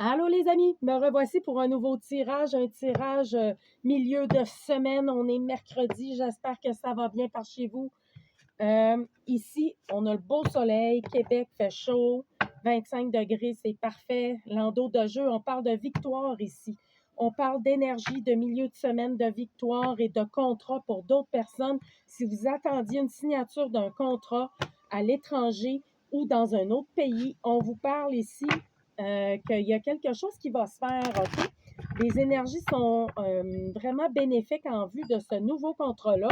Allô les amis, me revoici pour un nouveau tirage, un tirage milieu de semaine. On est mercredi, j'espère que ça va bien par chez vous. Ici, on a le beau soleil, Québec fait chaud, 25 degrés, c'est parfait. L'endos de jeu, on parle de victoire ici. On parle d'énergie, de milieu de semaine, de victoire et de contrat pour d'autres personnes. Si vous attendiez une signature d'un contrat à l'étranger ou dans un autre pays, on vous parle ici qu'il y a quelque chose qui va se faire, OK? Les énergies sont vraiment bénéfiques en vue de ce nouveau contrat-là.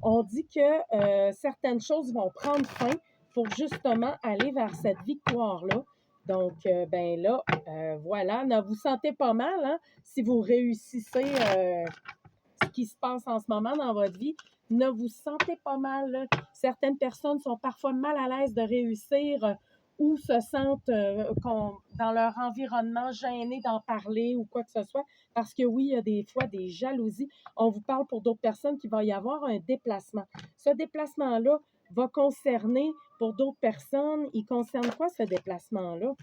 On dit que certaines choses vont prendre fin pour justement aller vers cette victoire-là. Donc, ben là, voilà, ne vous sentez pas mal, hein, si vous réussissez ce qui se passe en ce moment dans votre vie. Ne vous sentez pas mal, là. Certaines personnes sont parfois mal à l'aise de réussir ou se sentent dans leur environnement gênés d'en parler ou quoi que ce soit. Parce que oui, il y a des fois des jalousies. On vous parle pour d'autres personnes qu'il va y avoir un déplacement. Ce déplacement-là va concerner, pour d'autres personnes, il concerne quoi ce déplacement-là?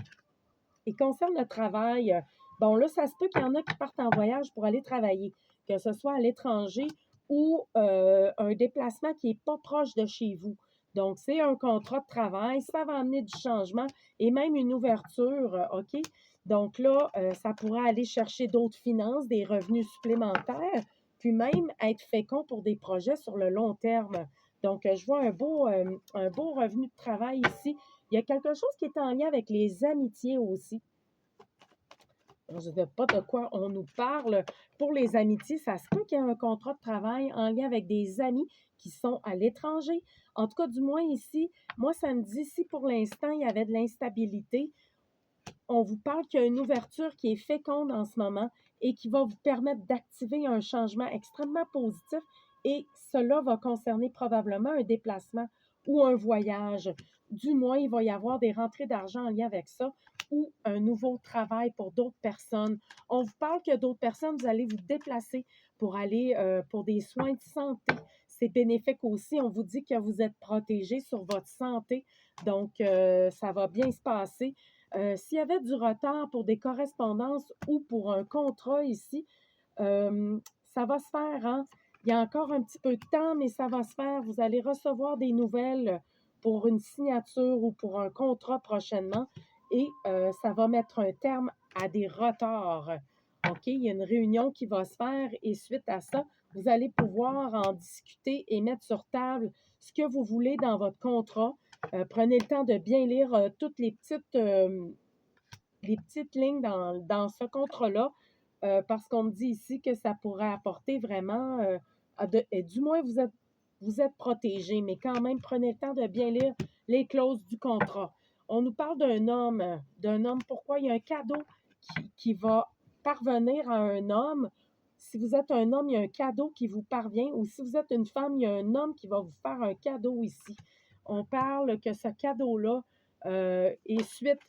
Il concerne le travail. Bon, là, ça se peut qu'il y en a qui partent en voyage pour aller travailler, que ce soit à l'étranger ou un déplacement qui n'est pas proche de chez vous. Donc, c'est un contrat de travail, ça va amener du changement et même une ouverture, OK? Donc là, ça pourra aller chercher d'autres finances, des revenus supplémentaires, puis même être fécond pour des projets sur le long terme. Donc, je vois un beau revenu de travail ici. Il y a quelque chose qui est en lien avec les amitiés aussi. Je ne sais pas de quoi on nous parle. Pour les amitiés, ça se peut qu'il y ait un contrat de travail en lien avec des amis qui sont à l'étranger. En tout cas, du moins ici, moi, ça me dit si pour l'instant, il y avait de l'instabilité, on vous parle qu'il y a une ouverture qui est féconde en ce moment et qui va vous permettre d'activer un changement extrêmement positif et cela va concerner probablement un déplacement ou un voyage. Du moins, il va y avoir des rentrées d'argent en lien avec ça ou un nouveau travail pour d'autres personnes. On vous parle que d'autres personnes, vous allez vous déplacer pour aller pour des soins de santé. C'est bénéfique aussi. On vous dit que vous êtes protégé sur votre santé. Donc, ça va bien se passer. S'il y avait du retard pour des correspondances ou pour un contrat ici, ça va se faire, hein? Il y a encore un petit peu de temps, mais ça va se faire. Vous allez recevoir des nouvelles pour une signature ou pour un contrat prochainement et ça va mettre un terme à des retards. OK? Il y a une réunion qui va se faire et suite à ça, vous allez pouvoir en discuter et mettre sur table ce que vous voulez dans votre contrat. Prenez le temps de bien lire toutes les petites lignes dans ce contrat-là, parce qu'on me dit ici que ça pourrait apporter vraiment, et du moins vous êtes protégé, mais quand même, prenez le temps de bien lire les clauses du contrat. On nous parle d'un homme, pourquoi il y a un cadeau qui va parvenir à un homme. Si vous êtes un homme, il y a un cadeau qui vous parvient, ou si vous êtes une femme, il y a un homme qui va vous faire un cadeau ici. On parle que ce cadeau-là est suite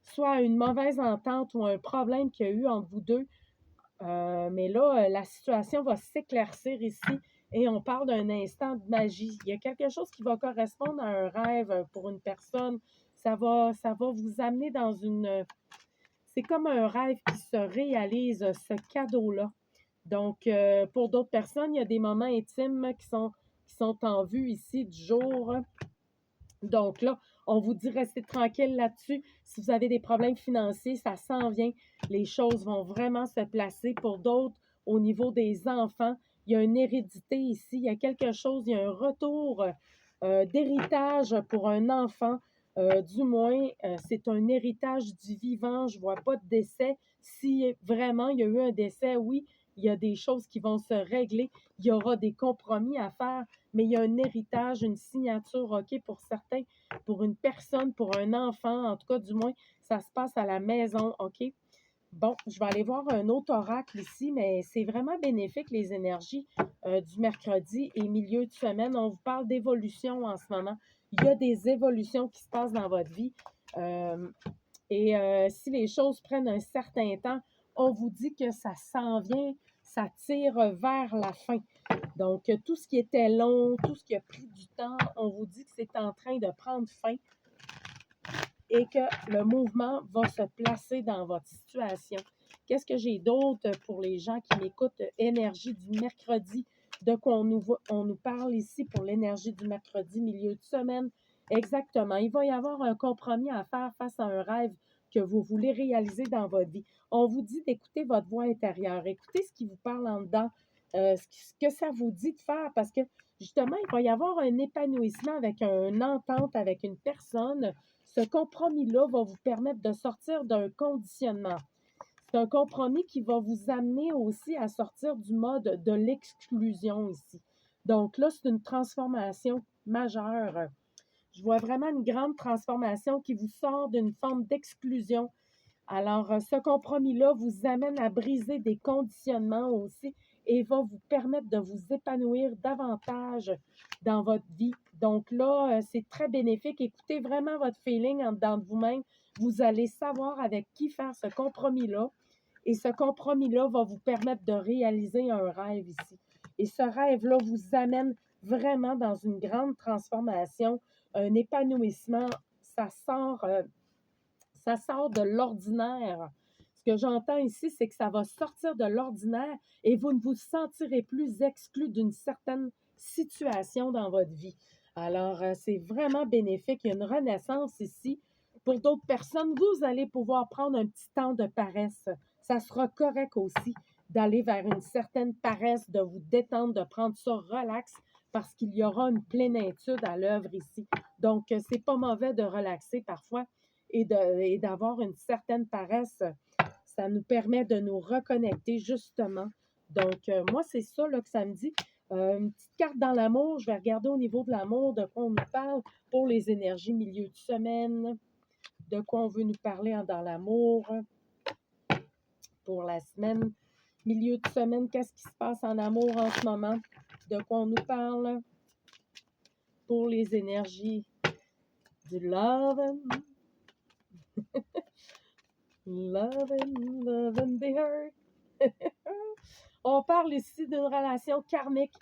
soit à une mauvaise entente ou un problème qu'il y a eu entre vous deux. Mais là, la situation va s'éclaircir ici et on parle d'un instant de magie. Il y a quelque chose qui va correspondre à un rêve pour une personne. Ça va vous amener dans une... C'est comme un rêve qui se réalise, ce cadeau-là. Donc, pour d'autres personnes, il y a des moments intimes qui sont en vue ici du jour. Donc là, on vous dit restez tranquille là-dessus. Si vous avez des problèmes financiers, ça s'en vient. Les choses vont vraiment se placer. Pour d'autres, au niveau des enfants, il y a une hérédité ici. Il y a quelque chose, il y a un retour d'héritage pour un enfant. Du moins, c'est un héritage du vivant. Je ne vois pas de décès. Si vraiment il y a eu un décès, oui, il y a des choses qui vont se régler. Il y aura des compromis à faire, mais il y a un héritage, une signature, OK, pour certains, pour une personne, pour un enfant, en tout cas, du moins, ça se passe à la maison, OK? Bon, je vais aller voir un autre oracle ici, mais c'est vraiment bénéfique, les énergies du mercredi et milieu de semaine. On vous parle d'évolution en ce moment. Il y a des évolutions qui se passent dans votre vie. Si les choses prennent un certain temps, on vous dit que ça s'en vient, ça tire vers la fin. Donc, tout ce qui était long, tout ce qui a pris du temps, on vous dit que c'est en train de prendre fin. et que le mouvement va se placer dans votre situation. Qu'est-ce que j'ai d'autre pour les gens qui m'écoutent? Énergie du mercredi, de quoi on nous parle ici pour l'énergie du mercredi, milieu de semaine. Exactement. Il va y avoir un compromis à faire face à un rêve que vous voulez réaliser dans votre vie. On vous dit d'écouter votre voix intérieure, écoutez ce qui vous parle en dedans, ce que ça vous dit de faire, parce que justement, il va y avoir un épanouissement avec une entente avec une personne. Ce compromis-là va vous permettre de sortir d'un conditionnement. C'est un compromis qui va vous amener aussi à sortir du mode de l'exclusion ici. Donc là, c'est une transformation majeure. Je vois vraiment une grande transformation qui vous sort d'une forme d'exclusion. Alors, ce compromis-là vous amène à briser des conditionnements aussi et va vous permettre de vous épanouir davantage dans votre vie. Donc là, c'est très bénéfique. Écoutez vraiment votre feeling en dedans de vous-même. Vous allez savoir avec qui faire ce compromis-là. Et ce compromis-là va vous permettre de réaliser un rêve ici. Et ce rêve-là vous amène vraiment dans une grande transformation, un épanouissement. Ça sort, euh, ça sort de l'ordinaire. Ce que j'entends ici, c'est que ça va sortir de l'ordinaire et vous ne vous sentirez plus exclu d'une certaine situation dans votre vie. Alors, c'est vraiment bénéfique. Il y a une renaissance ici. Pour d'autres personnes, vous allez pouvoir prendre un petit temps de paresse. Ça sera correct aussi d'aller vers une certaine paresse, de vous détendre, de prendre ça relax parce qu'il y aura une plénitude à l'œuvre ici. Donc, c'est pas mauvais de relaxer parfois et d'avoir une certaine paresse. Ça nous permet de nous reconnecter justement. Donc, moi, c'est ça là, que ça me dit. Une petite carte dans l'amour. Je vais regarder au niveau de l'amour, de quoi on nous parle pour les énergies milieu de semaine, de quoi on veut nous parler dans l'amour pour la semaine. Milieu de semaine, qu'est-ce qui se passe en amour en ce moment? De quoi on nous parle pour les énergies du love. Love and the hurt. On parle ici d'une relation karmique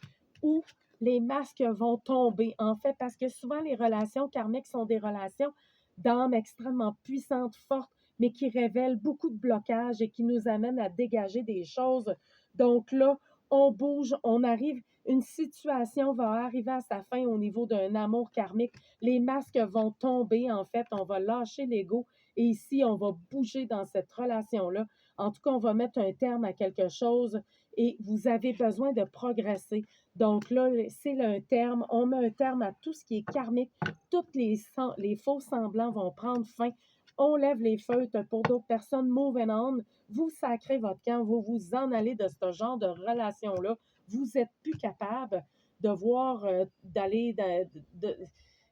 où les masques vont tomber, en fait, parce que souvent les relations karmiques sont des relations d'âmes extrêmement puissantes, fortes, mais qui révèlent beaucoup de blocages et qui nous amènent à dégager des choses. Donc là, on bouge, on arrive, une situation va arriver à sa fin au niveau d'un amour karmique. Les masques vont tomber, en fait, on va lâcher l'ego et ici, on va bouger dans cette relation-là. En tout cas, on va mettre un terme à quelque chose et vous avez besoin de progresser. Donc là, c'est un terme, on met un terme à tout ce qui est karmique. Tous les faux semblants vont prendre fin. On lève les feutres pour d'autres personnes, move and on. Vous sacrez votre camp, vous vous en allez de ce genre de relation-là. Vous n'êtes plus capable de voir,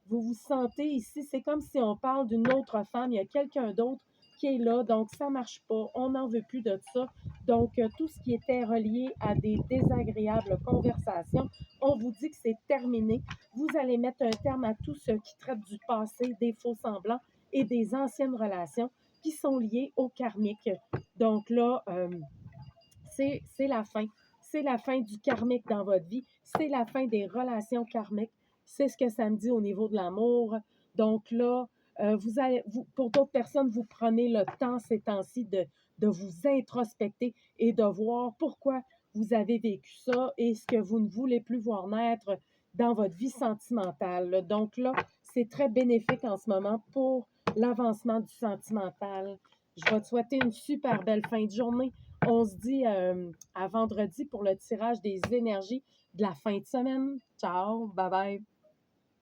vous vous sentez ici, c'est comme si on parle d'une autre femme, il y a quelqu'un d'autre qui est là, donc ça ne marche pas, on n'en veut plus de ça. Donc, tout ce qui était relié à des désagréables conversations, on vous dit que c'est terminé. Vous allez mettre un terme à tout ce qui traite du passé, des faux semblants et des anciennes relations qui sont liées au karmique. Donc là, c'est la fin. C'est la fin du karmique dans votre vie. C'est la fin des relations karmiques. C'est ce que ça me dit au niveau de l'amour. Donc là, pour d'autres personnes, vous prenez le temps ces temps-ci de vous introspecter et de voir pourquoi vous avez vécu ça et ce que vous ne voulez plus voir naître dans votre vie sentimentale. Donc là, c'est très bénéfique en ce moment pour l'avancement du sentimental. Je vais te souhaiter une super belle fin de journée. On se dit à vendredi pour le tirage des énergies de la fin de semaine. Ciao, bye bye.